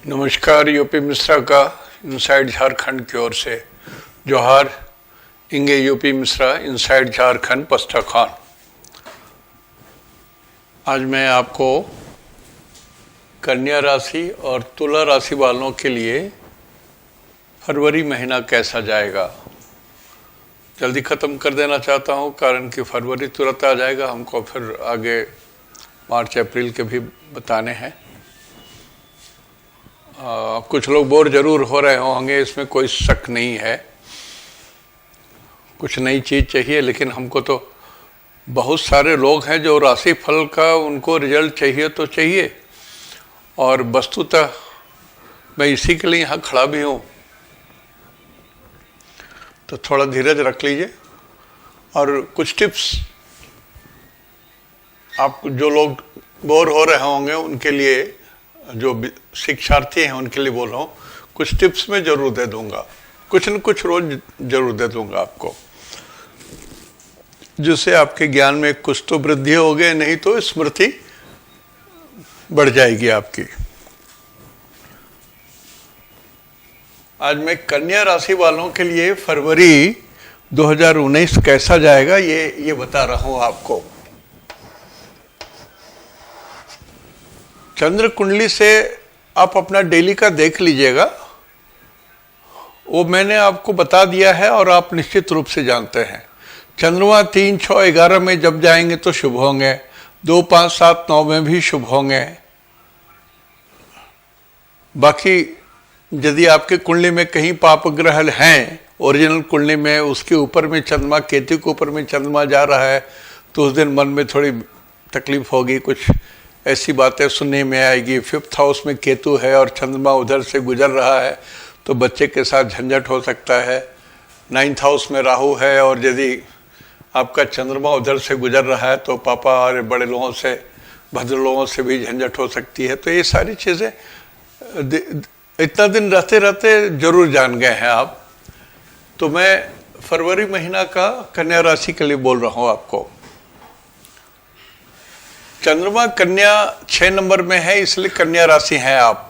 नमस्कार। यूपी मिश्रा का इनसाइड झारखंड की ओर से जोहार। इंगे यूपी मिश्रा इनसाइड झारखंड पस्ता खान। आज मैं आपको कन्या राशि और तुला राशि वालों के लिए फरवरी महीना कैसा जाएगा जल्दी ख़त्म कर देना चाहता हूं, कारण कि फरवरी तुरंत आ जाएगा, हमको फिर आगे मार्च अप्रैल के भी बताने हैं। कुछ लोग बोर जरूर हो रहे होंगे, इसमें कोई शक नहीं है। कुछ नई चीज़ चाहिए, लेकिन हमको तो बहुत सारे लोग हैं जो राशि फल का उनको रिजल्ट चाहिए तो चाहिए, और वस्तुतः मैं इसी के लिए यहाँ खड़ा भी हूँ। तो थोड़ा धीरज रख लीजिए और कुछ टिप्स आप जो लोग बोर हो रहे होंगे उनके लिए, जो शिक्षार्थी हैं उनके लिए बोल रहा हूँ, कुछ टिप्स मैं जरूर दे दूंगा, कुछ न कुछ रोज जरूर दे दूंगा आपको, जिससे आपके ज्ञान में कुछ तो वृद्धि हो गई, नहीं तो स्मृति बढ़ जाएगी आपकी। आज मैं कन्या राशि वालों के लिए फरवरी 2019 कैसा जाएगा ये बता रहा हूं आपको। चंद्र कुंडली से आप अपना डेली का देख लीजिएगा, वो मैंने आपको बता दिया है और आप निश्चित रूप से जानते हैं। चंद्रमा 3, 6, 11 में जब जाएंगे तो शुभ होंगे, 2, 5, 7, 9 में भी शुभ होंगे। बाकी यदि आपके कुंडली में कहीं पाप ग्रह हैं, ओरिजिनल कुंडली में उसके ऊपर में चंद्रमा, केतु के ऊपर में चंद्रमा जा रहा है, तो उस दिन मन में थोड़ी तकलीफ होगी, कुछ ऐसी बातें सुनने में आएगी। 5th हाउस में केतु है और चंद्रमा उधर से गुजर रहा है, तो बच्चे के साथ झंझट हो सकता है। 9th हाउस में राहु है, और यदि आपका चंद्रमा उधर से गुजर रहा है तो पापा और बड़े लोगों से, भद्र लोगों से भी झंझट हो सकती है। तो ये सारी चीज़ें इतना दिन रहते रहते जरूर जान गए हैं आप। तो मैं फरवरी महीना का कन्या राशि के लिए बोल रहा हूँ आपको। चंद्रमा कन्या 6 नंबर में है, इसलिए कन्या राशि हैं आप।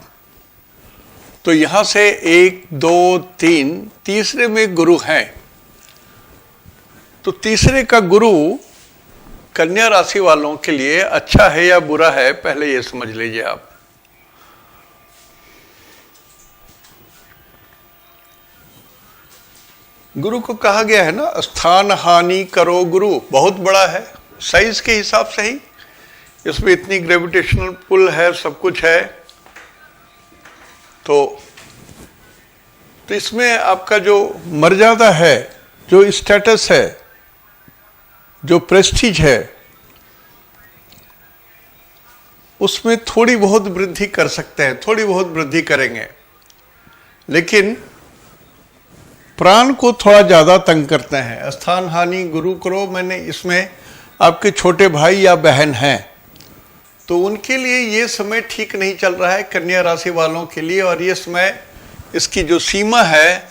तो यहां से 1, 2, 3 तीसरे में गुरु हैं। तो तीसरे का गुरु कन्या राशि वालों के लिए अच्छा है या बुरा है, पहले ये समझ लीजिए आप। गुरु को कहा गया है ना, स्थान हानि करो गुरु, बहुत बड़ा है साइज के हिसाब से ही, इसमें इतनी ग्रेविटेशनल पुल है, सब कुछ है। तो इसमें आपका जो मर्यादा है, जो स्टेटस है, जो प्रेस्टीज है, उसमें थोड़ी बहुत वृद्धि कर सकते हैं, थोड़ी बहुत वृद्धि करेंगे, लेकिन प्राण को थोड़ा ज्यादा तंग करते हैं। स्थान हानि गुरु करो, मैंने इसमें आपके छोटे भाई या बहन हैं तो उनके लिए ये समय ठीक नहीं चल रहा है कन्या राशि वालों के लिए। और ये समय, इसकी जो सीमा है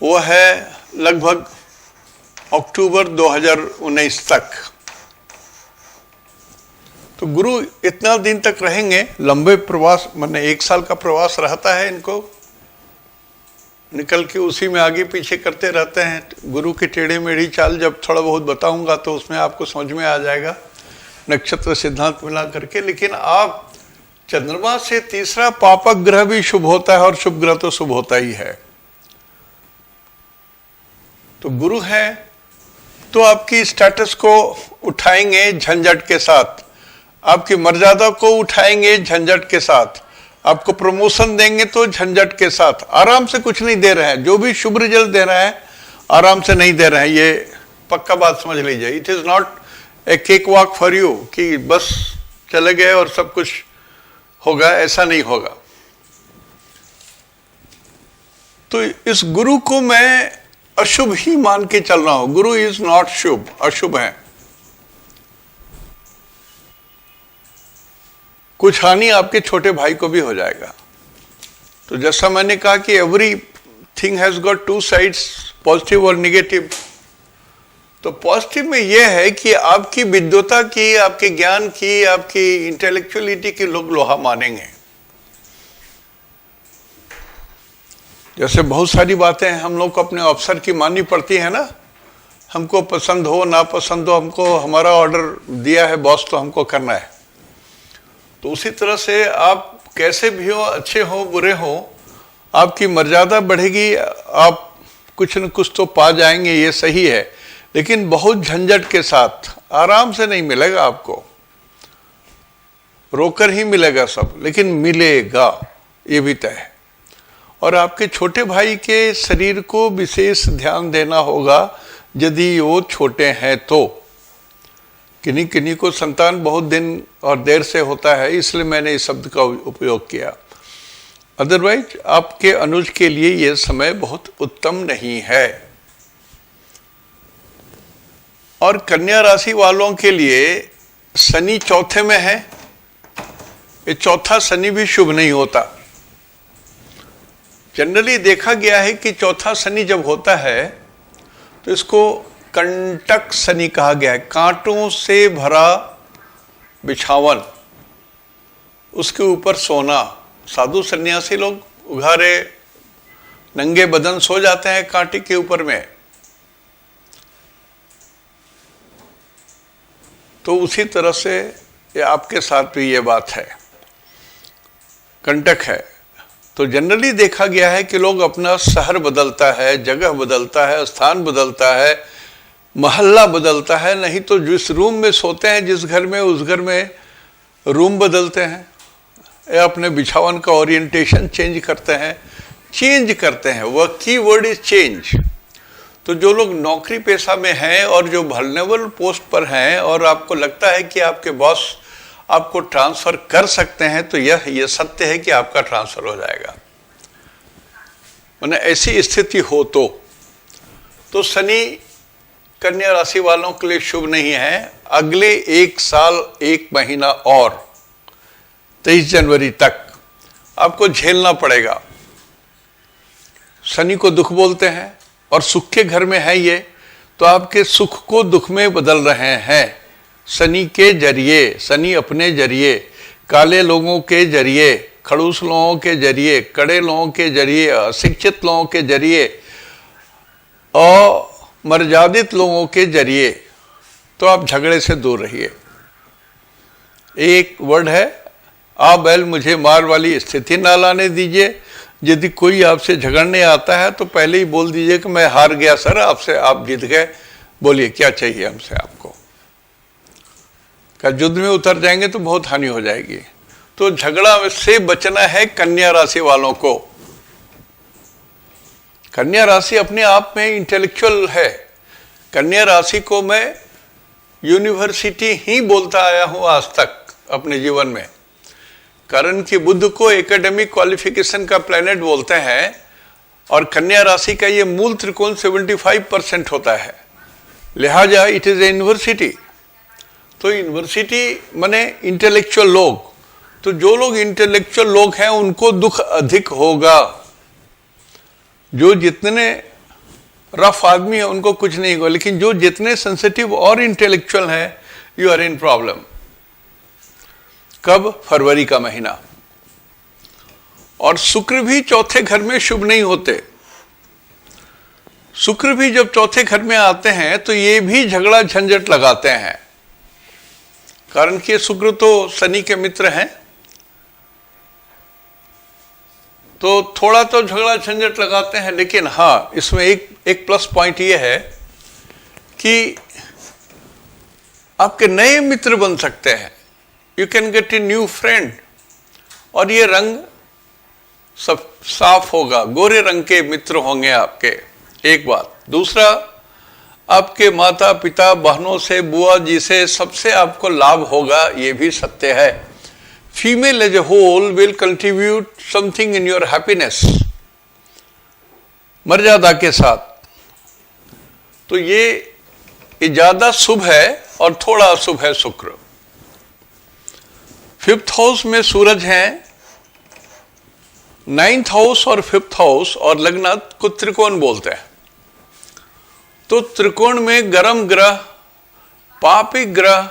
वो है लगभग अक्टूबर 2019 तक। तो गुरु इतना दिन तक रहेंगे, लंबे प्रवास, माने 1 साल का प्रवास रहता है इनको, निकल के उसी में आगे पीछे करते रहते हैं। गुरु की टेढ़ी मेढ़ी चाल जब थोड़ा बहुत बताऊंगा तो उसमें आपको समझ में आ जाएगा, नक्षत्र सिद्धांत मिला करके। लेकिन आप चंद्रमा से तीसरा पापक ग्रह भी शुभ होता है, और शुभ ग्रह तो शुभ होता ही है। तो गुरु है तो आपकी स्टेटस को उठाएंगे झंझट के साथ, आपकी मर्यादा को उठाएंगे झंझट के साथ, आपको प्रमोशन देंगे तो झंझट के साथ। आराम से कुछ नहीं दे रहे हैं, जो भी शुभ रिजल्ट दे रहे हैं आराम से नहीं दे रहे हैं, ये पक्का बात समझ लीजिए। It is not a cake walk for you कि बस चले गए और सब कुछ होगा, ऐसा नहीं होगा। तो इस गुरु को मैं अशुभ ही मान के चल रहा हूं। गुरु इज नॉट शुभ, अशुभ है। कुछ हानि आपके छोटे भाई को भी हो जाएगा। तो जैसा मैंने कहा कि every thing has got 2 sides, positive और निगेटिव। तो पॉजिटिव में यह है कि आपकी विद्वता की, आपके ज्ञान की, आपकी इंटेलेक्चुअलिटी की लोग लोहा मानेंगे। जैसे बहुत सारी बातें हैं हम लोग को अपने अफसर की माननी पड़ती है ना, हमको पसंद हो ना पसंद हो, हमको हमारा ऑर्डर दिया है बॉस तो हमको करना है। तो उसी तरह से आप कैसे भी हो, अच्छे हो बुरे हो, आपकी मर्यादा बढ़ेगी, आप कुछ न कुछ तो पा जाएंगे, ये सही है। लेकिन बहुत झंझट के साथ आराम से नहीं मिलेगा आपको, रोकर ही मिलेगा सब, लेकिन मिलेगा ये भी तय है। और आपके छोटे भाई के शरीर को विशेष ध्यान देना होगा यदि वो छोटे हैं तो। किन्हीं किन्हीं को संतान बहुत दिन और देर से होता है, इसलिए मैंने इस शब्द का उपयोग किया। अदरवाइज आपके अनुज के लिए यह समय बहुत उत्तम नहीं है। और कन्या राशि वालों के लिए शनि चौथे में है, ये चौथा शनि भी शुभ नहीं होता। जनरली देखा गया है कि चौथा शनि जब होता है तो इसको कंटक शनि कहा गया है, कांटों से भरा बिछावन, उसके ऊपर सोना। साधु सन्यासी लोग उघारे नंगे बदन सो जाते हैं कांटे के ऊपर में। तो उसी तरह से ये आपके साथ भी ये बात है, कंटक है। तो जनरली देखा गया है कि लोग अपना शहर बदलता है, जगह बदलता है, स्थान बदलता है, मोहल्ला बदलता है, नहीं तो जिस रूम में सोते हैं जिस घर में, उस घर में रूम बदलते हैं, या अपने बिछावन का ओरिएंटेशन चेंज करते हैं। वह की वर्ड इज चेंज। तो जो लोग नौकरी पेशा में हैं और जो वल्नरेबल पोस्ट पर हैं और आपको लगता है कि आपके बॉस आपको ट्रांसफर कर सकते हैं, तो यह सत्य है कि आपका ट्रांसफर हो जाएगा। माने ऐसी स्थिति हो तो शनि कन्या राशि वालों के लिए शुभ नहीं है। अगले 1 साल 1 महीना और 23 जनवरी तक आपको झेलना पड़ेगा। शनि को दुख बोलते हैं और सुख के घर में है ये, तो आपके सुख को दुख में बदल रहे हैं शनि के जरिए। शनि अपने जरिए, काले लोगों के जरिए, खड़ूस लोगों के जरिए, कड़े लोगों के जरिए, अशिक्षित लोगों के जरिए, अमर्यादित लोगों के जरिए। तो आप झगड़े से दूर रहिए। एक वर्ड है, आ बैल मुझे मार वाली स्थिति ना लाने दीजिए। यदि कोई आपसे झगड़ने आता है तो पहले ही बोल दीजिए कि मैं हार गया सर आपसे, आप जीत गए, बोलिए क्या चाहिए हमसे आपको। क्या युद्ध में उतर जाएंगे तो बहुत हानि हो जाएगी। तो झगड़ा से बचना है कन्या राशि वालों को। कन्या राशि अपने आप में इंटेलेक्चुअल है। कन्या राशि को मैं यूनिवर्सिटी ही बोलता आया हूं आज तक अपने जीवन में, कारण कि बुध को एकेडमिक क्वालिफिकेशन का प्लैनेट बोलते हैं और कन्या राशि का ये मूल त्रिकोण 75% होता है, लिहाजा इट इज ए यूनिवर्सिटी। तो यूनिवर्सिटी माने इंटेलेक्चुअल लोग। तो जो लोग इंटेलेक्चुअल लोग हैं उनको दुख अधिक होगा। जो जितने रफ आदमी है उनको कुछ नहीं होगा, लेकिन जो जितने सेंसिटिव और इंटेलेक्चुअल हैं, यू आर इन प्रॉब्लम। कब? फरवरी का महीना। और शुक्र भी चौथे घर में शुभ नहीं होते। शुक्र भी जब चौथे घर में आते हैं तो ये भी झगड़ा झंझट लगाते हैं, कारण कि शुक्र तो शनि के मित्र हैं। तो थोड़ा तो झगड़ा झंझट लगाते हैं, लेकिन हाँ, इसमें एक प्लस पॉइंट ये है कि आपके नए मित्र बन सकते हैं। You can get a new friend. और ये रंग सब साफ होगा, गोरे रंग के मित्र होंगे आपके, एक बात। दूसरा, आपके माता पिता, बहनों से, बुआ जी से, सबसे आपको लाभ होगा, ये भी सत्य है। Female as a whole will contribute something in your happiness, मर्यादा के साथ। तो ये ज्यादा शुभ है और थोड़ा अशुभ है शुक्र। 5th हाउस में सूरज है, 9th हाउस और 5th हाउस और लग्न को त्रिकोण बोलते हैं। तो त्रिकोण में गर्म ग्रह, पापी ग्रह,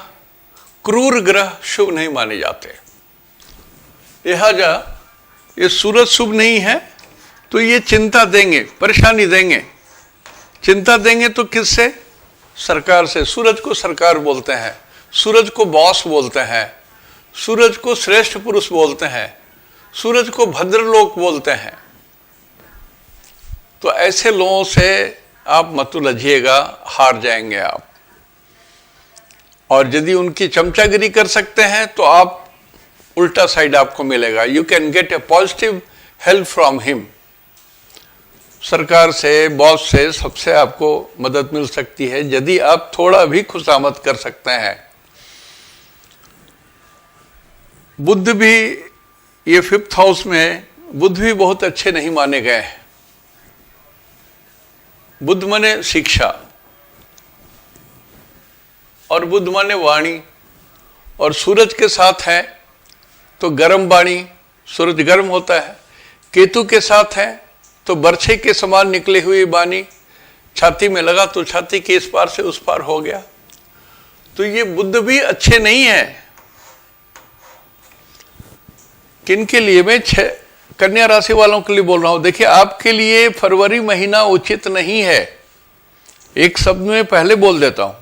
क्रूर ग्रह शुभ नहीं माने जाते। लिहाजा ये सूरज शुभ नहीं है तो ये चिंता देंगे, परेशानी देंगे। चिंता देंगे तो किससे? सरकार से। सूरज को सरकार बोलते हैं, सूरज को बॉस बोलते हैं, सूरज को श्रेष्ठ पुरुष बोलते हैं, सूरज को भद्रलोक बोलते हैं। तो ऐसे लोगों से आप मत उलझिएगा, हार जाएंगे आप। और यदि उनकी चमचागिरी कर सकते हैं तो आप उल्टा साइड आपको मिलेगा। You can get A positive help from him. सरकार से, बॉस से, सबसे आपको मदद मिल सकती है यदि आप थोड़ा भी खुशामद कर सकते हैं। बुध भी, ये 5th हाउस में बुध भी बहुत अच्छे नहीं माने गए हैं। बुध माने शिक्षा और बुध माने वाणी, और सूरज के साथ है तो गर्म वाणी, सूरज गर्म होता है। केतु के साथ है तो बरछे के समान निकली हुई वाणी, छाती में लगा तो छाती के इस पार से उस पार हो गया। तो ये बुध भी अच्छे नहीं है। किनके लिए? मैं कन्या राशि वालों के लिए बोल रहा हूं। देखिए, आपके लिए फरवरी महीना उचित नहीं है। एक शब्द में पहले बोल देता हूं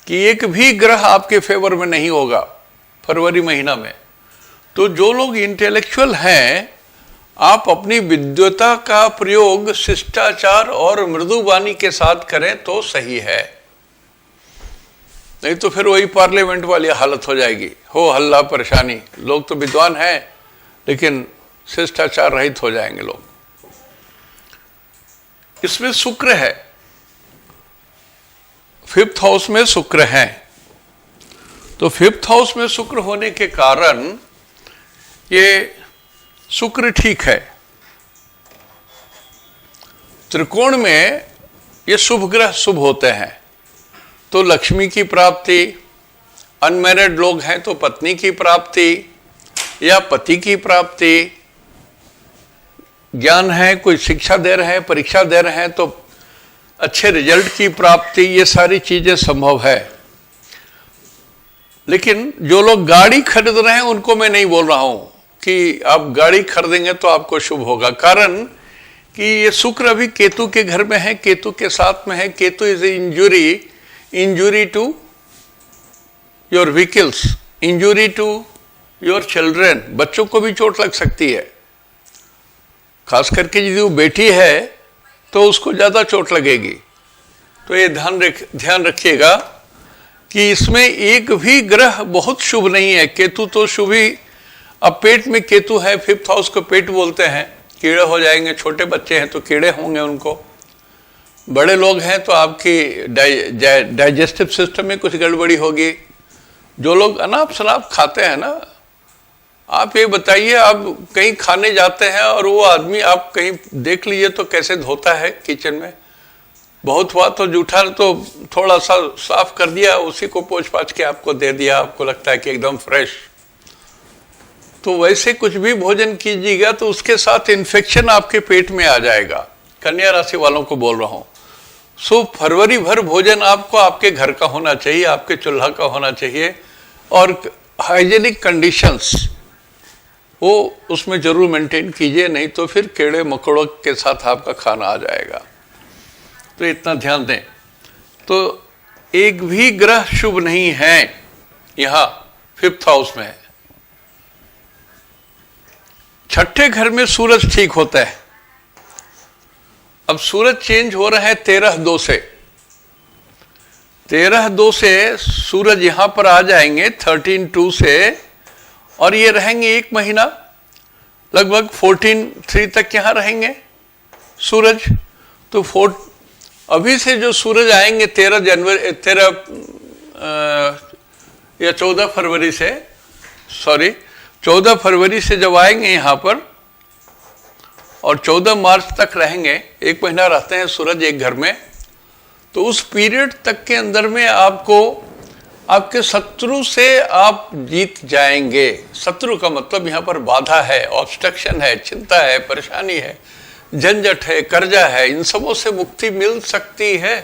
कि एक भी ग्रह आपके फेवर में नहीं होगा फरवरी महीना में। तो जो लोग इंटेलेक्चुअल हैं, आप अपनी विद्वता का प्रयोग शिष्टाचार और मृदुवाणी के साथ करें तो सही है, नहीं तो फिर वही पार्लियामेंट वाली हालत हो जाएगी, हो हल्ला परेशानी। लोग तो विद्वान हैं लेकिन शिष्टाचार रहित हो जाएंगे लोग। इसमें शुक्र है, 5th हाउस में शुक्र है। तो 5th हाउस में शुक्र होने के कारण ये शुक्र ठीक है। त्रिकोण में ये शुभ ग्रह शुभ होते हैं। तो लक्ष्मी की प्राप्ति, अनमैरिड लोग हैं तो पत्नी की प्राप्ति या पति की प्राप्ति, ज्ञान है, कोई शिक्षा दे रहे हैं, परीक्षा दे रहे हैं तो अच्छे रिजल्ट की प्राप्ति, ये सारी चीजें संभव है। लेकिन जो लोग गाड़ी खरीद रहे हैं उनको मैं नहीं बोल रहा हूं कि आप गाड़ी खरीदेंगे तो आपको शुभ होगा। कारण कि ये शुक्र अभी केतु के घर में है, केतु के साथ में है। Ketu is injury to your vehicles, injury to your children. बच्चों को भी चोट लग सकती है, खास करके यदि वो बेटी है तो उसको ज्यादा चोट लगेगी। तो ये ध्यान रखिएगा कि इसमें एक भी ग्रह बहुत शुभ नहीं है। केतु तो शुभ ही, अब पेट में केतु है, 5th हाउस को पेट बोलते हैं, कीड़े हो जाएंगे। छोटे बच्चे हैं तो कीड़े होंगे उनको, बड़े लोग हैं तो आपकी डाइजेस्टिव सिस्टम में कुछ गड़बड़ी होगी। जो लोग अनाप शनाप खाते हैं ना, आप ये बताइए, आप कहीं खाने जाते हैं और वो आदमी, आप कहीं देख लीजिए तो कैसे धोता है किचन में। बहुत हुआ तो जूठा तो थोड़ा सा साफ कर दिया, उसी को पोंछ पाछ के आपको दे दिया, आपको लगता है कि एकदम फ्रेश। तो वैसे कुछ भी भोजन कीजिएगा तो उसके साथ इन्फेक्शन आपके पेट में आ जाएगा। कन्या राशि वालों को बोल रहा हूं। सो फरवरी भर भोजन आपको आपके घर का होना चाहिए, आपके चूल्हा का होना चाहिए, और हाइजेनिक कंडीशंस वो उसमें जरूर मेंटेन कीजिए, नहीं तो फिर कीड़े मकोड़ों के साथ आपका खाना आ जाएगा। तो इतना ध्यान दें। तो एक भी ग्रह शुभ नहीं है यहां 5th हाउस में। 6ठे घर में सूरज ठीक होता है। अब सूरज चेंज हो रहा है 13/2 से। 13/2 से सूरज यहां पर आ जाएंगे 13/2 से, और ये रहेंगे एक महीना, लगभग 14/3 तक यहां रहेंगे सूरज। तो अभी से जो सूरज आएंगे 14 फरवरी से, 14 फरवरी से जब आएंगे यहाँ पर और 14 मार्च तक रहेंगे, एक महीना रहते हैं सूरज एक घर में। तो उस पीरियड तक के अंदर में आपको आपके शत्रु से आप जीत जाएंगे। शत्रु का मतलब यहाँ पर बाधा है, ऑब्स्ट्रक्शन है, चिंता है, परेशानी है, झंझट है, कर्जा है, इन सबों से मुक्ति मिल सकती है,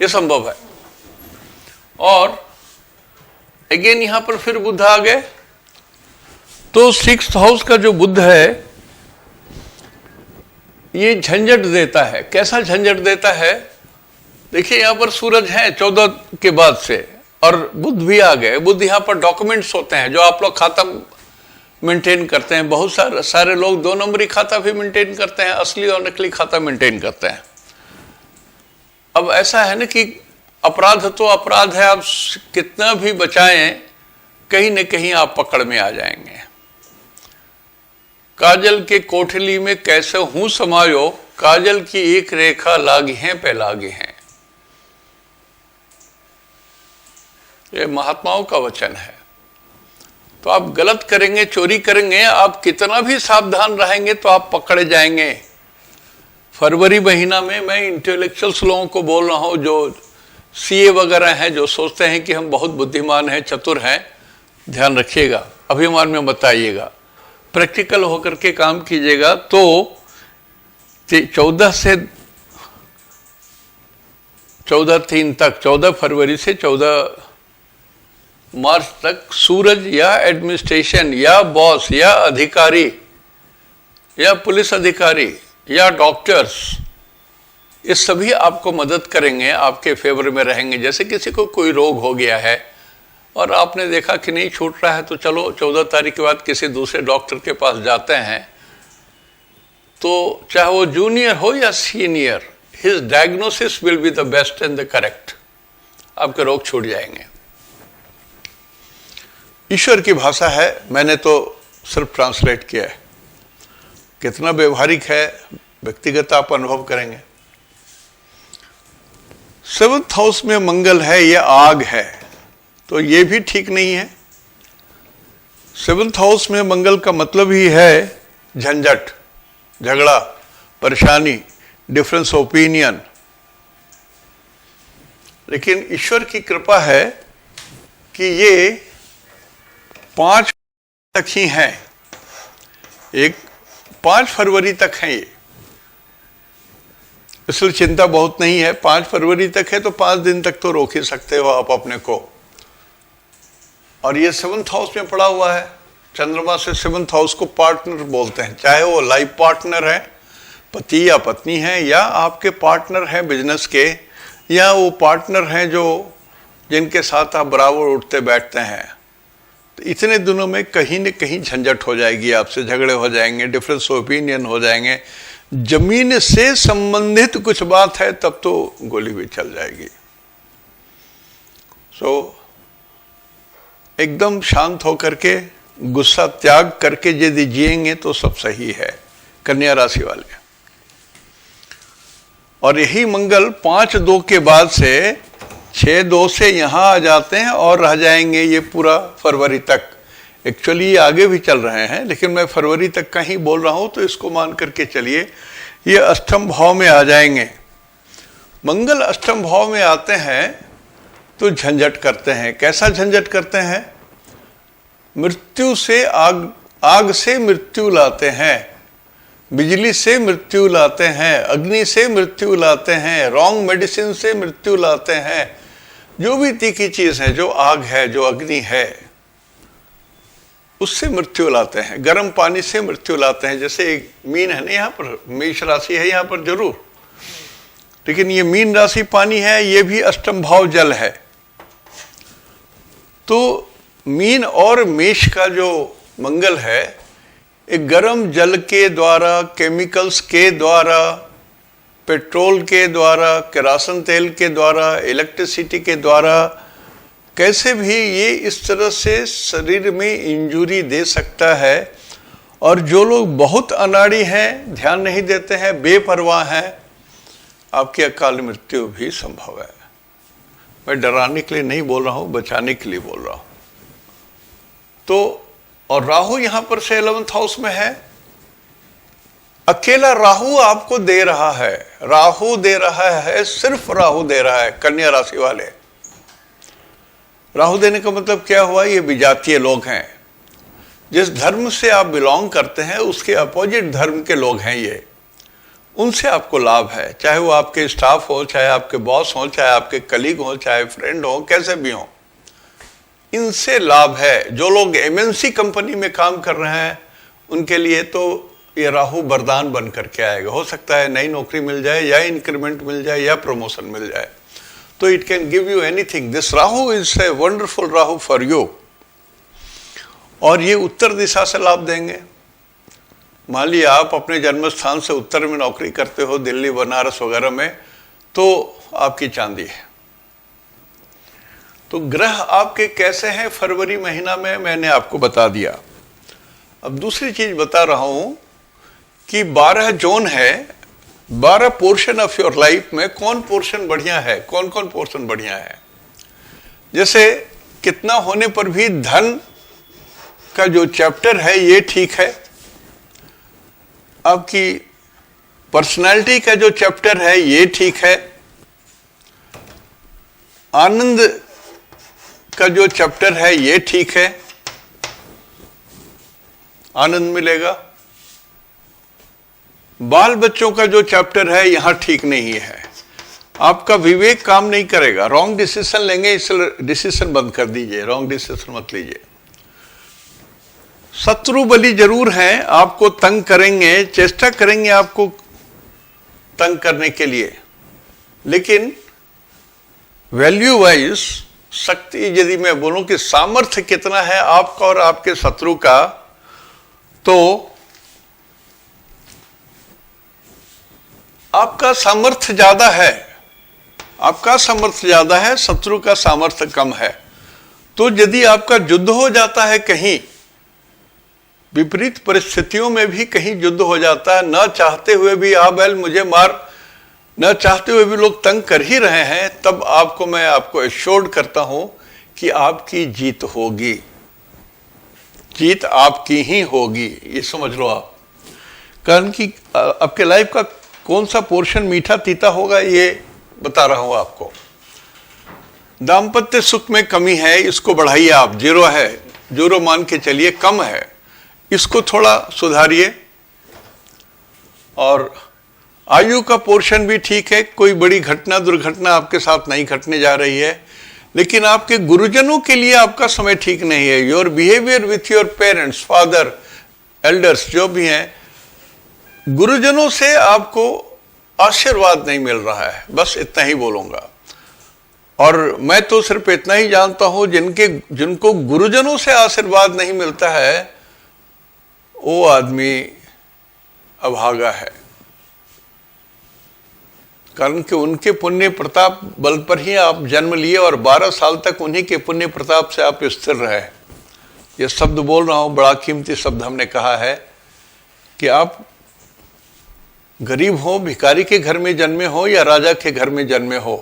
ये संभव है। और अगेन यहां पर फिर बुध आ गए। तो 6th हाउस का जो बुध है ये झंझट देता है। कैसा झंझट देता है? देखिए यहाँ पर सूरज है 14 के बाद से, और बुध भी आ गए। बुध यहाँ पर डॉक्यूमेंट्स होते हैं जो आप लोग खाता मेंटेन करते हैं। बहुत सारे लोग 2 नंबरी खाता भी मेंटेन करते हैं, असली और नकली खाता मेंटेन करते हैं। अब ऐसा है ना कि अपराध तो अपराध है, आप कितना भी बचाएं कहीं न कहीं आप पकड़ में आ जाएंगे। काजल के कोठली में कैसे हूं समायो, काजल की एक रेखा लागी है पे लागी है। ये महात्माओं का वचन है। तो आप गलत करेंगे, चोरी करेंगे, आप कितना भी सावधान रहेंगे तो आप पकड़े जाएंगे। फरवरी महीना में मैं इंटेलेक्चुअल्स लोगों को बोल रहा हूं, जो सीए वगैरह हैं, जो सोचते हैं कि हम बहुत बुद्धिमान हैं, चतुर हैं, ध्यान रखिएगा, अभिमान में बताइएगा, प्रैक्टिकल होकर के काम कीजिएगा। तो 14/3 तक, 14 फरवरी से 14 मार्च तक सूरज या एडमिनिस्ट्रेशन या बॉस या अधिकारी या पुलिस अधिकारी या डॉक्टर्स, ये सभी आपको मदद करेंगे, आपके फेवर में रहेंगे। जैसे किसी को कोई रोग हो गया है और आपने देखा कि नहीं छूट रहा है, तो चलो 14 तारीख के बाद किसी दूसरे डॉक्टर के पास जाते हैं, तो चाहे वो जूनियर हो या senior, his diagnosis will be the best and the correct. आपके रोग छूट जाएंगे। ईश्वर की भाषा है, मैंने तो सिर्फ ट्रांसलेट किया है। कितना व्यवहारिक है, व्यक्तिगत आप अनुभव करेंगे। 7th हाउस में मंगल है, यह आग है, तो ये भी ठीक नहीं है। 7th हाउस में मंगल का मतलब ही है झंझट, झगड़ा, परेशानी, डिफरेंस ओपिनियन। लेकिन ईश्वर की कृपा है कि ये 5 तक ही हैं, 5 फरवरी तक है ये, इसलिए चिंता बहुत नहीं है। 5 फरवरी तक है तो 5 दिन तक तो रोक ही सकते हो आप अपने को। और ये 7th हाउस में पड़ा हुआ है। चंद्रमा से 7th हाउस को पार्टनर बोलते हैं, चाहे वो लाइफ पार्टनर है, पति या पत्नी है, या आपके पार्टनर हैं बिजनेस के, या वो पार्टनर हैं जो जिनके साथ आप बराबर उठते बैठते हैं। तो इतने दिनों में कहीं न कहीं झंझट हो जाएगी, आपसे झगड़े हो जाएंगे, डिफरेंस ओपिनियन हो जाएंगे। जमीन से संबंधित कुछ बात है तब तो गोली भी चल जाएगी। एकदम शांत होकर के, गुस्सा त्याग करके यदि जिएंगे तो सब सही है। कन्या राशि वाले, और यही मंगल 5/2 के बाद से 6/2 से यहां आ जाते हैं और रह जाएंगे ये पूरा फरवरी तक। एक्चुअली ये आगे भी चल रहे हैं, लेकिन मैं फरवरी तक का ही बोल रहा हूं, तो इसको मान करके चलिए। ये अष्टम भाव में आ जाएंगे। मंगल अष्टम भाव में आते हैं तो झंझट करते हैं। कैसा झंझट करते हैं? मृत्यु से आग से मृत्यु लाते हैं, बिजली से मृत्यु लाते हैं, अग्नि से मृत्यु लाते हैं, रॉन्ग मेडिसिन से मृत्यु लाते हैं। जो भी तीखी चीज है, जो आग है, जो अग्नि है, उससे मृत्यु लाते हैं। गर्म पानी से मृत्यु लाते हैं। जैसे एक मीन है ना, यहाँ पर मेष राशि है यहाँ पर जरूर, लेकिन ये मीन राशि पानी है, ये भी अष्टम भाव जल है। तो मीन और मेष का जो मंगल है, एक गर्म जल के द्वारा, केमिकल्स के द्वारा, पेट्रोल के द्वारा, केरासन तेल के द्वारा, इलेक्ट्रिसिटी के द्वारा, कैसे भी ये इस तरह से शरीर में इंजुरी दे सकता है। और जो लोग बहुत अनाड़ी हैं, ध्यान नहीं देते हैं, बेपरवाह हैं, आपकी अकाल मृत्यु भी संभव है। मैं डराने के लिए नहीं बोल रहा हूं, बचाने के लिए बोल रहा हूं। तो और राहु यहां पर से 11th हाउस में है। अकेला राहु आपको दे रहा है, राहु दे रहा है, सिर्फ राहु दे रहा है। कन्या राशि वाले, राहु देने का मतलब क्या हुआ? ये विजातीय लोग हैं। जिस धर्म से आप बिलोंग करते हैं उसके अपोजिट धर्म के लोग हैं ये, उनसे आपको लाभ है। चाहे वो आपके स्टाफ हो, चाहे आपके बॉस हो, चाहे आपके कलीग हो, चाहे फ्रेंड हो, कैसे भी हो, इनसे लाभ है। जो लोग एमएनसी कंपनी में काम कर रहे हैं उनके लिए तो ये राहु वरदान बन करके आएगा। हो सकता है नई नौकरी मिल जाए, या इंक्रीमेंट मिल जाए, या प्रमोशन मिल जाए। तो it can give you anything. This Rahu is a wonderful Rahu for you. और ये उत्तर दिशा से लाभ देंगे। मान लीजिए आप अपने जन्म स्थान से उत्तर में नौकरी करते हो, दिल्ली, बनारस वगैरह में, तो आपकी चांदी है। तो ग्रह आपके कैसे हैं फरवरी महीना में, मैंने आपको बता दिया। अब दूसरी चीज बता रहा हूं कि 12 जोन है, 12 पोर्शन ऑफ योर लाइफ में कौन पोर्शन बढ़िया है, कौन कौन पोर्शन बढ़िया है। जैसे कितना होने पर भी धन का जो चैप्टर है ये ठीक है, आपकी पर्सनालिटी का जो चैप्टर है ये ठीक है, आनंद का जो चैप्टर है ये ठीक है, आनंद मिलेगा। बाल बच्चों का जो चैप्टर है यहां ठीक नहीं है, आपका विवेक काम नहीं करेगा, रॉन्ग डिसीजन लेंगे, इसलिए डिसीजन बंद कर दीजिए, रॉन्ग डिसीजन मत लीजिए। शत्रु बली जरूर हैं, आपको तंग करेंगे, चेष्टा करेंगे आपको तंग करने के लिए, लेकिन वैल्यू वाइज शक्ति, यदि मैं बोलूं कि सामर्थ्य कितना है आपका और आपके शत्रु का, तो आपका सामर्थ्य ज्यादा है, आपका सामर्थ्य ज्यादा है, शत्रु का सामर्थ्य कम है। तो यदि आपका युद्ध हो जाता है, कहीं विपरीत परिस्थितियों में भी कहीं युद्ध हो जाता है, न चाहते हुए भी आप बैल मुझे मार, न चाहते हुए भी लोग तंग कर ही रहे हैं, तब मैं आपको एश्योर्ड करता हूं कि आपकी जीत होगी, जीत आपकी ही होगी, ये समझ लो आप। कारण कि आपके लाइफ का कौन सा पोर्शन मीठा तीता होगा ये बता रहा हूं आपको। दाम्पत्य सुख में कमी है, इसको बढ़ाइए आप, 0 है, 0 मान के चलिए, कम है, इसको थोड़ा सुधारिए। और आयु का पोर्शन भी ठीक है, कोई बड़ी घटना दुर्घटना आपके साथ नहीं घटने जा रही है, लेकिन आपके गुरुजनों के लिए आपका समय ठीक नहीं है। Your behaviour with your parents, father, elders जो भी हैं, गुरुजनों से आपको आशीर्वाद नहीं मिल रहा है, बस इतना ही बोलूंगा। और मैं तो सिर्फ इतना ही जानता हूं, जिनको गुरुजनों से आशीर्वाद नहीं मिलता है वो आदमी अभागा है। कारण कि उनके पुण्य प्रताप बल पर ही आप जन्म लिए और 12 साल तक उन्हीं के पुण्य प्रताप से आप स्थिर रहे। ये शब्द बोल रहा हूं, बड़ा कीमती शब्द हमने कहा है कि आप गरीब हो, भिखारी के घर में जन्मे हो या राजा के घर में जन्मे हो,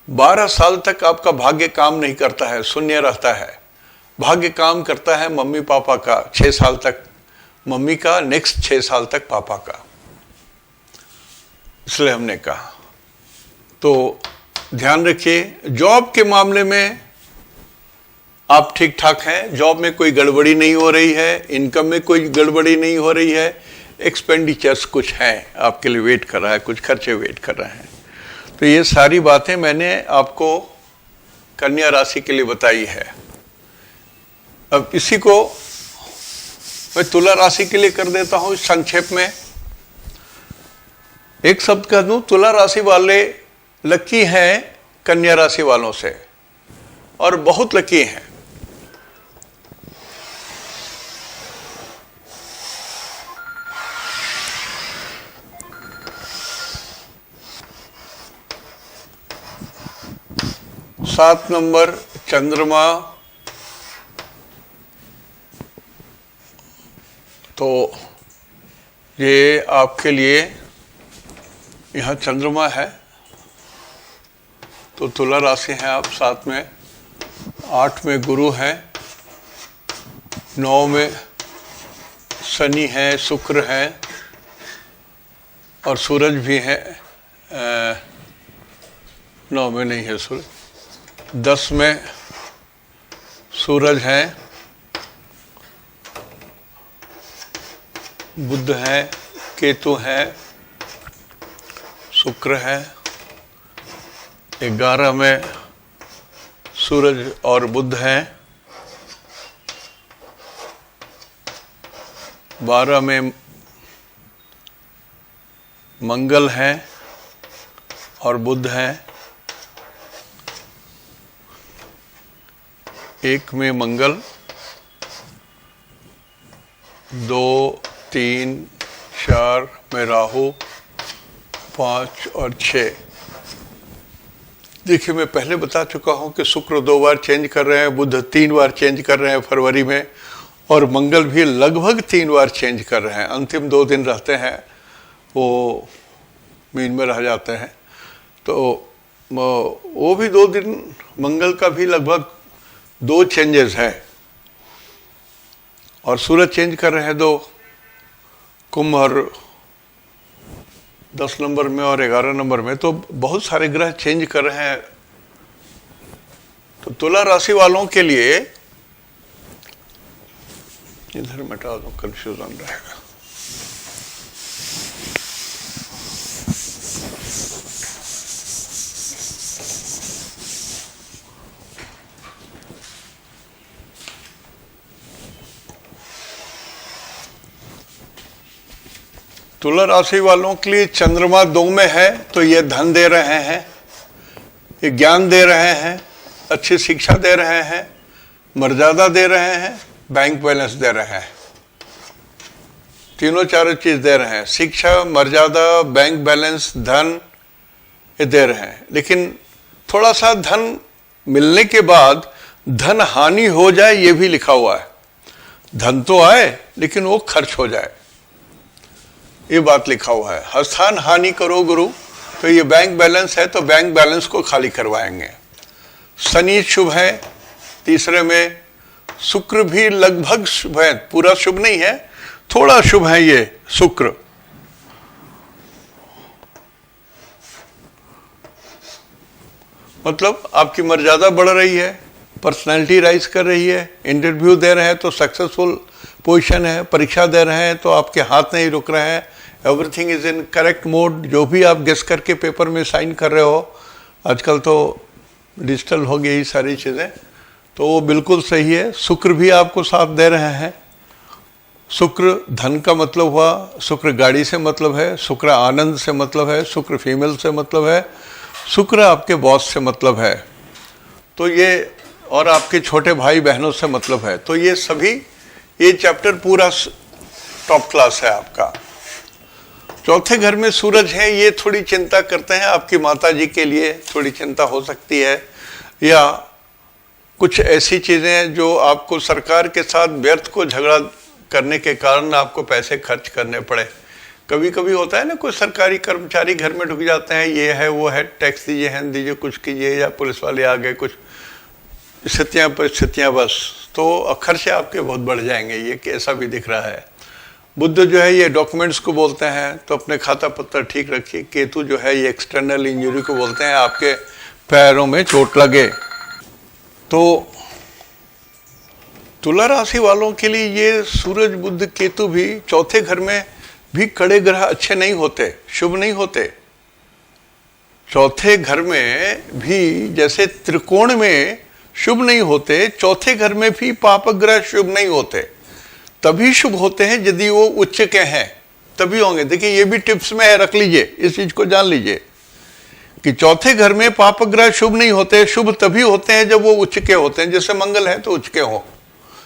12 साल तक आपका भाग्य काम नहीं करता है, शून्य रहता है। भाग्य काम करता है मम्मी पापा का, 6 साल तक मम्मी का, नेक्स्ट 6 साल तक पापा का, इसलिए हमने कहा। तो ध्यान रखिए, जॉब के मामले में आप ठीक ठाक हैं, जॉब में कोई गड़बड़ी नहीं हो रही है, इनकम में कोई गड़बड़ी नहीं हो रही है, एक्सपेंडिचर्स कुछ हैं आपके लिए वेट कर रहा है, कुछ खर्चे वेट कर रहे हैं। तो ये सारी बातें मैंने आपको कन्या राशि के लिए बताई है। अब इसी को मैं तुला राशि के लिए कर देता हूं संक्षेप में। एक शब्द कह दूं, तुला राशि वाले लकी हैं कन्या राशि वालों से, और बहुत लकी हैं। सात नंबर चंद्रमा, तो ये आपके लिए यहाँ चंद्रमा है, तो तुला राशि है आप। 7 में, 8 में गुरु है, 9 में शनि है, शुक्र है, और सूरज भी है। 9 में नहीं है सूरज। 10 में सूरज है, बुध है, केतु है, शुक्र है। 11 में सूरज और बुध है। 12 में मंगल है और बुध है। एक में मंगल, 2, 3, 4 में राहु, 5 और 6। देखिए, मैं पहले बता चुका हूं कि शुक्र 2 बार चेंज कर रहे हैं, बुध 3 बार चेंज कर रहे हैं फरवरी में, और मंगल भी लगभग 3 बार चेंज कर रहे हैं। अंतिम 2 दिन रहते हैं वो मीन में रह जाते हैं, तो वो भी 2 दिन मंगल का भी लगभग 2 चेंजेस है। और सूरज चेंज कर रहे हैं 2, कुंभ और 10 नंबर में और 11 नंबर में, तो बहुत सारे ग्रह चेंज कर रहे हैं। तो तुला राशि वालों के लिए इधर मिटा दो, कंफ्यूजन रहेगा। तुला राशि वालों के लिए चंद्रमा 2 में है, तो ये धन दे रहे हैं, ये ज्ञान दे रहे हैं, अच्छी शिक्षा दे रहे हैं, मर्यादा दे रहे हैं, बैंक बैलेंस दे रहे हैं। तीनों चारों चीज दे रहे हैं, शिक्षा, मर्यादा, बैंक बैलेंस, धन, ये दे रहे हैं। लेकिन थोड़ा सा धन मिलने के बाद धन हानि हो जाए, ये भी लिखा हुआ है। धन तो आए लेकिन वो खर्च हो जाए, ये बात लिखा हुआ है। हस्थान हानि करो गुरु, तो ये बैंक बैलेंस है, तो बैंक बैलेंस को खाली करवाएंगे। शनि शुभ है, तीसरे में शुक्र भी लगभग शुभ है, पूरा शुभ नहीं है, थोड़ा शुभ है ये शुक्र। मतलब आपकी मर्यादा बढ़ रही है, पर्सनैलिटी राइज कर रही है, इंटरव्यू दे रहे हैं तो सक्सेसफुल पोजीशन है, परीक्षा दे रहे हैं तो आपके हाथ नहीं रुक रहे हैं, everything is in correct mode. जो भी आप गेस करके पेपर में साइन कर रहे हो, आजकल तो डिजिटल हो गई सारी चीज़ें, तो वो बिल्कुल सही है। शुक्र भी आपको साथ दे रहे हैं। शुक्र धन का मतलब हुआ, शुक्र गाड़ी से मतलब है, शुक्र आनंद से मतलब है, शुक्र फीमेल से मतलब है, शुक्र आपके बॉस से मतलब है, तो ये, और आपके छोटे भाई बहनों से मतलब है। तो ये सभी, ये चैप्टर पूरा टॉप क्लास है आपका। चौथे घर में सूरज है, ये थोड़ी चिंता करते हैं, आपकी माता जी के लिए थोड़ी चिंता हो सकती है, या कुछ ऐसी चीज़ें हैं जो आपको सरकार के साथ व्यर्थ को झगड़ा करने के कारण आपको पैसे खर्च करने पड़े। कभी कभी होता है ना, कोई सरकारी कर्मचारी घर में ढुक जाते हैं, ये है वो है, टैक्स दीजिए, हैन दीजिए, कुछ कीजिए, या पुलिस वाले आ गए, कुछ परिस्थितियाँ बस, तो खर्चे आपके बहुत बढ़ जाएंगे। ये कैसा भी दिख रहा है। बुध जो है ये डॉक्यूमेंट्स को बोलते हैं, तो अपने खाता पत्र ठीक रखिए। केतु जो है ये एक्सटर्नल इंजरी को बोलते हैं, आपके पैरों में चोट लगे। तो तुला राशि वालों के लिए ये सूरज बुध केतु भी चौथे घर में भी कड़े ग्रह अच्छे नहीं होते, शुभ नहीं होते। चौथे घर में भी जैसे त्रिकोण में शुभ नहीं होते, चौथे घर में भी पाप ग्रह शुभ नहीं होते। तभी शुभ होते हैं यदि वो उच्च के हैं, तभी होंगे। देखिए ये भी टिप्स में है, रख लीजिए, इस चीज को जान लीजिए कि चौथे घर में पाप ग्रह शुभ नहीं होते। शुभ तभी होते हैं जब वो उच्च के होते हैं। जैसे मंगल है तो उच्च के हो,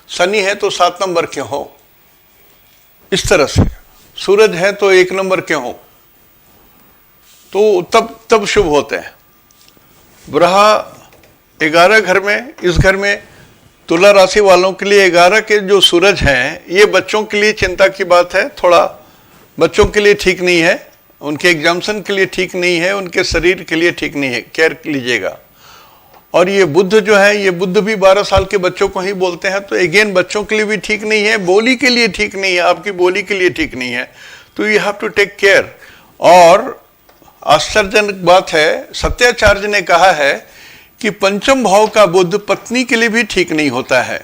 शनि है तो 7 नंबर के हो, इस तरह से सूरज है तो 1 नंबर के हो, तो तब शुभ होते हैं। ग्रह 11 घर में, इस घर में तुला राशि वालों के लिए 11 के जो सूरज हैं, ये बच्चों के लिए चिंता की बात है। थोड़ा बच्चों के लिए ठीक नहीं है, उनके एग्जाम्शन के लिए ठीक नहीं है, उनके शरीर के लिए ठीक नहीं है, केयर लीजिएगा। और ये बुध जो है, ये बुध भी 12 साल के बच्चों को ही बोलते हैं, तो अगेन बच्चों के लिए भी ठीक नहीं है, बोली के लिए ठीक नहीं है, आपकी बोली के लिए ठीक नहीं है, तो you have to take care. और आश्चर्यजनक बात है, सत्याचार्य ने कहा है कि पंचम भाव का बुध पत्नी के लिए भी ठीक नहीं होता है।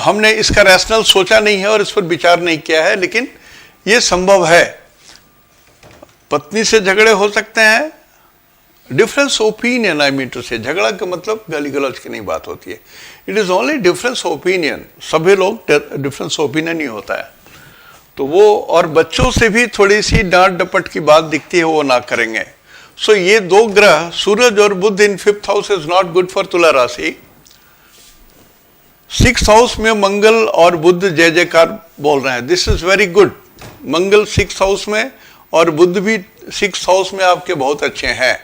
हमने इसका रैशनल सोचा नहीं है और इस पर विचार नहीं किया है, लेकिन यह संभव है। पत्नी से झगड़े हो सकते हैं, difference opinion, I mean to say, झगड़ा का मतलब गाली गलौज की नहीं बात होती है, it is only difference opinion. सभी लोग डिफरेंस ओपिनियन ही होता है। तो वो और बच्चों से भी थोड़ी सी डांट डपट की बात दिखती है, वो ना करेंगे। सो ये दो ग्रह सूरज और बुध इन 5th house is not good for तुला राशि। 6th हाउस में मंगल और बुध जय जयकार बोल रहे हैं, this is very good. Mangal 6th house में और बुध भी 6th हाउस में आपके बहुत अच्छे हैं।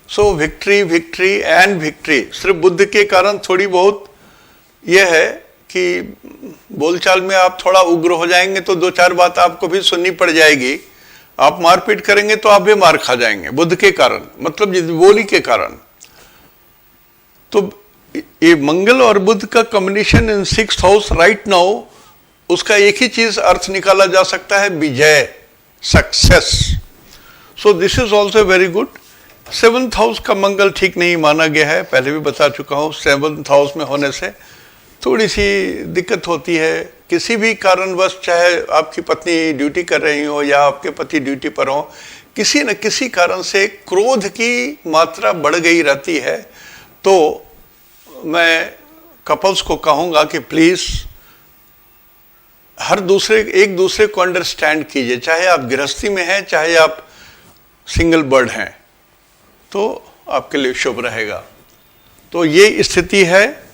सो विक्ट्री विक्ट्री एंड विक्ट्री। सिर्फ बुध के कारण थोड़ी बहुत यह है कि बोलचाल में आप थोड़ा उग्र हो जाएंगे तो दो चार बात आपको भी सुननी पड़ जाएगी। आप मारपीट करेंगे तो आप भी मार खा जाएंगे बुध के कारण, मतलब बोली के कारण। तो ये मंगल और बुध का combination in 6th house right now, उसका एक ही चीज अर्थ निकाला जा सकता है, विजय, success. So this is also very good. 7th house का मंगल ठीक नहीं माना गया है, पहले भी बता चुका हूं। 7th हाउस में होने से थोड़ी सी दिक्कत होती है किसी भी कारणवश, चाहे आपकी पत्नी ड्यूटी कर रही हो या आपके पति ड्यूटी पर हो, किसी न किसी कारण से क्रोध की मात्रा बढ़ गई रहती है। तो मैं कपल्स को कहूँगा कि प्लीज़ एक दूसरे को अंडरस्टैंड कीजिए, चाहे आप गृहस्थी में हैं चाहे आप सिंगल बर्ड हैं, तो आपके लिए शुभ रहेगा। तो ये स्थिति है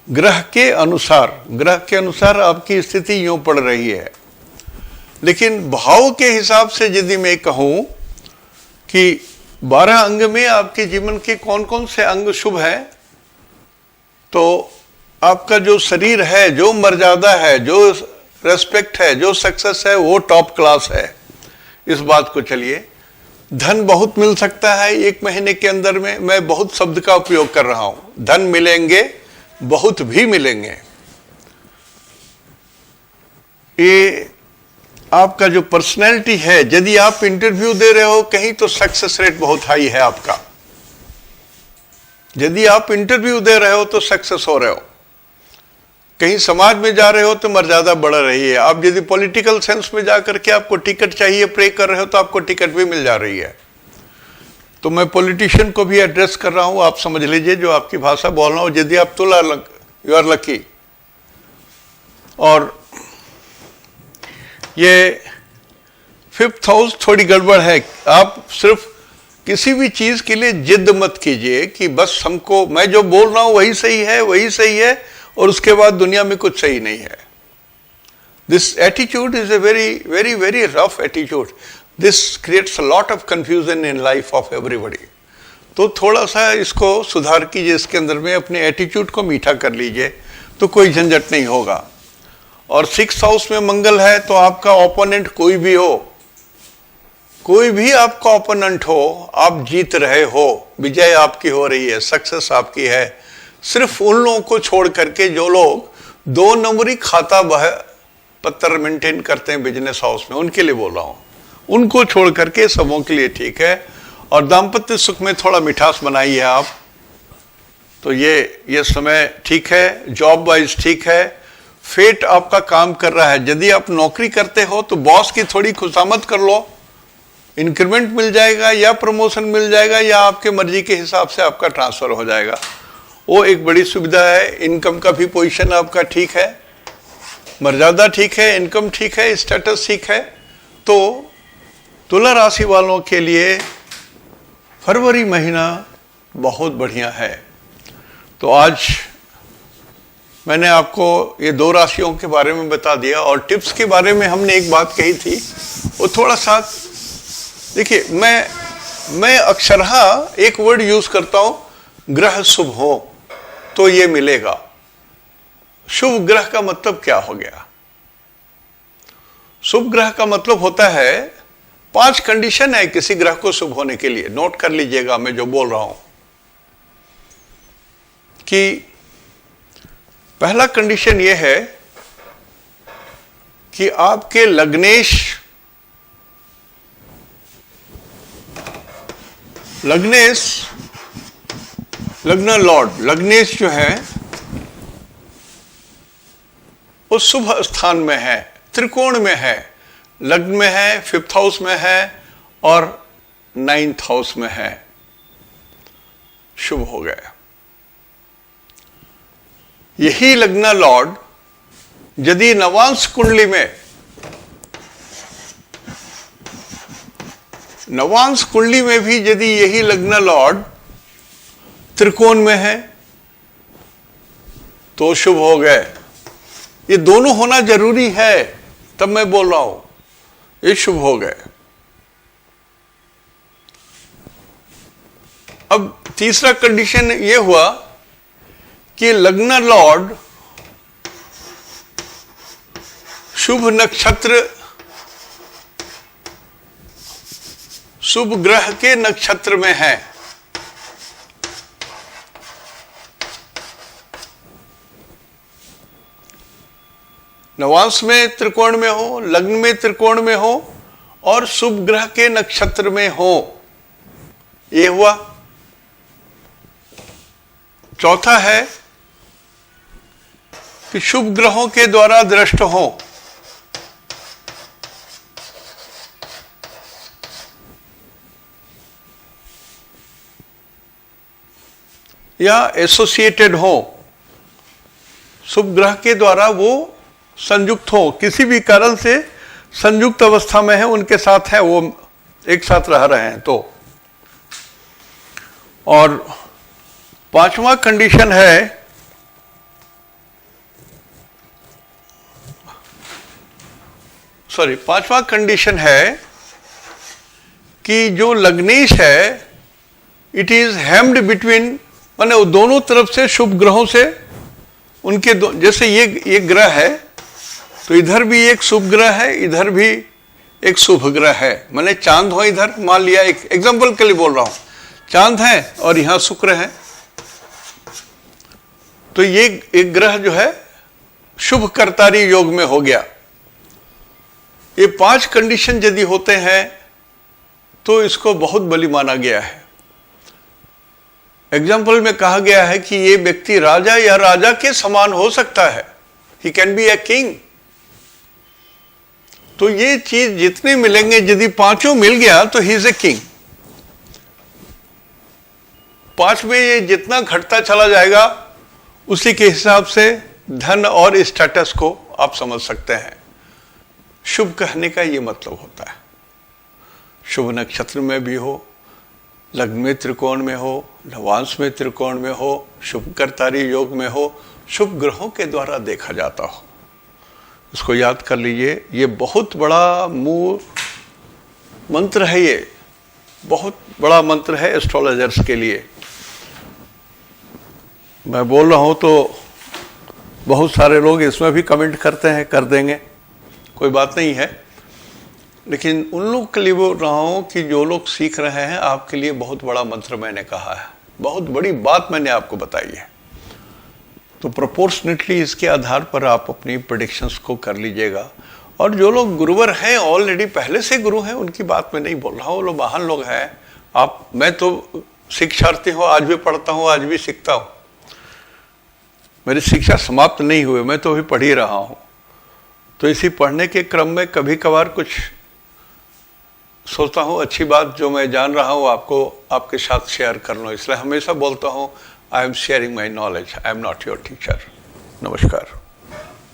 ग्रह के अनुसार आपकी स्थिति यूं पड़ रही है। लेकिन भाव के हिसाब से यदि मैं कहूं कि 12 अंग में आपके जीवन के कौन कौन से अंग शुभ हैं, तो आपका जो शरीर है, जो मर्यादा है, जो रेस्पेक्ट है, जो सक्सेस है, वो टॉप क्लास है। इस बात को चलिए। धन बहुत मिल सकता है 1 महीने के अंदर में, मैं बहुत शब्द का उपयोग कर रहा हूं। धन मिलेंगे, बहुत भी मिलेंगे। ये आपका जो पर्सनैलिटी है, यदि आप इंटरव्यू दे रहे हो कहीं तो सक्सेस रेट बहुत हाई है आपका। यदि आप इंटरव्यू दे रहे हो तो सक्सेस हो रहे हो। कहीं समाज में जा रहे हो तो मर्यादा बढ़ रही है। आप यदि पॉलिटिकल सेंस में जाकर के आपको टिकट चाहिए, प्रे कर रहे हो तो आपको टिकट भी मिल जा रही है। तो मैं पॉलिटिशियन को भी एड्रेस कर रहा हूं, आप समझ लीजिए जो आपकी भाषा बोल रहा हूं। यदि आप तुला यू आर लकी। और ये 5th हाउस थोड़ी गड़बड़ है। आप सिर्फ किसी भी चीज के लिए जिद मत कीजिए कि बस हमको, मैं जो बोल रहा हूं वही सही है और उसके बाद दुनिया में कुछ सही नहीं है। This attitude is a very very very rough attitude. This creates a lot of confusion in life of everybody. तो थोड़ा सा इसको सुधार कीजिए, इसके अंदर में अपने एटीट्यूड को मीठा कर लीजिए तो कोई झंझट नहीं होगा। और 6th हाउस में मंगल है तो आपका ओपोनेंट कोई भी हो, कोई भी आपका ओपोनेंट हो, आप जीत रहे हो, विजय आपकी हो रही है, सक्सेस आपकी है। सिर्फ उन लोगों को छोड़ करके जो लोग 2 नंबरी खाता पत्र मेंटेन करते हैं बिजनेस हाउस में, उनके लिए बोल रहा हूं। उनको छोड़ करके सबों के लिए ठीक है। और दाम्पत्य सुख में थोड़ा मिठास बनाइए आप, तो ये समय ठीक है। जॉब वाइज ठीक है। फेट आपका काम कर रहा है। यदि आप नौकरी करते हो तो बॉस की थोड़ी खुशामद कर लो, इंक्रीमेंट मिल जाएगा या प्रमोशन मिल जाएगा या आपके मर्जी के हिसाब से आपका ट्रांसफर हो जाएगा, वो एक बड़ी सुविधा है। इनकम का भी पोजीशन आपका ठीक है, मर्यादा ठीक है, इनकम ठीक है, स्टेटस ठीक है। तो तुला राशि वालों के लिए फरवरी महीना बहुत बढ़िया है। तो आज मैंने आपको ये 2 राशियों के बारे में बता दिया। और टिप्स के बारे में हमने एक बात कही थी, वो थोड़ा सा देखिए, मैं अक्सरहा एक वर्ड यूज करता हूं, ग्रह शुभ हो तो ये मिलेगा। शुभ ग्रह का मतलब क्या हो गया? शुभ ग्रह का मतलब होता है 5 कंडीशन है किसी ग्रह को शुभ होने के लिए। नोट कर लीजिएगा मैं जो बोल रहा हूं कि पहला कंडीशन यह है कि आपके लग्नेश लग्न लॉर्ड, लग्नेश जो है वो शुभ स्थान में है, त्रिकोण में है, लग्न में है, 5th हाउस में है और 9th हाउस में है। शुभ हो गया। यही लग्न लॉर्ड यदि नवांश कुंडली में नवांश कुंडली में भी यदि यही लग्न लॉर्ड त्रिकोण में है तो शुभ हो गए। ये दोनों होना जरूरी है, तब मैं बोल रहा हूं ये शुभ हो गए। अब तीसरा कंडीशन ये हुआ कि लग्न लॉर्ड शुभ नक्षत्र, शुभ ग्रह के नक्षत्र में है। नवांश में त्रिकोण में हो, लग्न में त्रिकोण में हो और शुभ ग्रह के नक्षत्र में हो, ये हुआ। चौथा है कि शुभ ग्रहों के द्वारा दृष्ट हो। या एसोसिएटेड हो, शुभ ग्रह के द्वारा वो संयुक्त हो, किसी भी कारण से संयुक्त अवस्था में है, उनके साथ है, वो एक साथ रह रहे हैं तो। और पांचवा कंडीशन है पांचवा कंडीशन है कि जो लग्नेश है इट इज हेम्ड बिटवीन, माने वो दोनों तरफ से शुभ ग्रहों से उनके जैसे ये ग्रह है तो इधर भी एक शुभ ग्रह है, इधर भी एक शुभ ग्रह है। माने चांद हो इधर, मान लिया एक एग्जांपल के लिए बोल रहा हूं, चांद है और यहां शुक्र है, तो ये एक ग्रह जो है शुभ करतारी योग में हो गया। ये 5 कंडीशन यदि होते हैं तो इसको बहुत बली माना गया है। एग्जाम्पल में कहा गया है कि ये व्यक्ति राजा या राजा के समान हो सकता है, he can be a king. तो ये चीज जितने मिलेंगे, यदि 5 मिल गया तो ही इज ए किंग। 5 में ये जितना घटता चला जाएगा उसी के हिसाब से धन और स्टेटस को आप समझ सकते हैं। शुभ कहने का ये मतलब होता है, शुभ नक्षत्र में भी हो, लग्न में त्रिकोण में हो, नवांश में त्रिकोण में हो, शुभ करतारी योग में हो, शुभ ग्रहों के द्वारा देखा जाता हो। इसको याद कर लीजिए, ये बहुत बड़ा मूल मंत्र है, ये बहुत बड़ा मंत्र है एस्ट्रोलॉजर्स के लिए। मैं बोल रहा हूं तो बहुत सारे लोग इसमें भी कमेंट करते हैं, कर देंगे, कोई बात नहीं है, लेकिन उन लोग के लिए बोल रहा हूं कि जो लोग सीख रहे हैं, आपके लिए बहुत बड़ा मंत्र मैंने कहा है, बहुत बड़ी बात मैंने आपको बताई है। तो प्रोपोर्शनेटली इसके आधार पर आप अपनी प्रेडिक्शंस को कर लीजिएगा। और जो लोग गुरुवर हैं, ऑलरेडी पहले से गुरु हैं, उनकी बात मैं नहीं बोल रहा हूँ, वो लोग महान लोग हैं। मैं तो शिक्षार्थी हूँ, आज भी पढ़ता हूँ, आज भी सीखता हूँ, मेरी शिक्षा समाप्त नहीं हुई, मैं तो अभी पढ़ ही रहा हूँ। तो इसी पढ़ने के क्रम में कभी कभार कुछ सोचता हूँ, अच्छी बात जो मैं जान रहा हूँ आपको आपके साथ शेयर कर लूँ, इसलिए हमेशा बोलता हूँ I am sharing my knowledge, I am not your teacher. नमस्कार।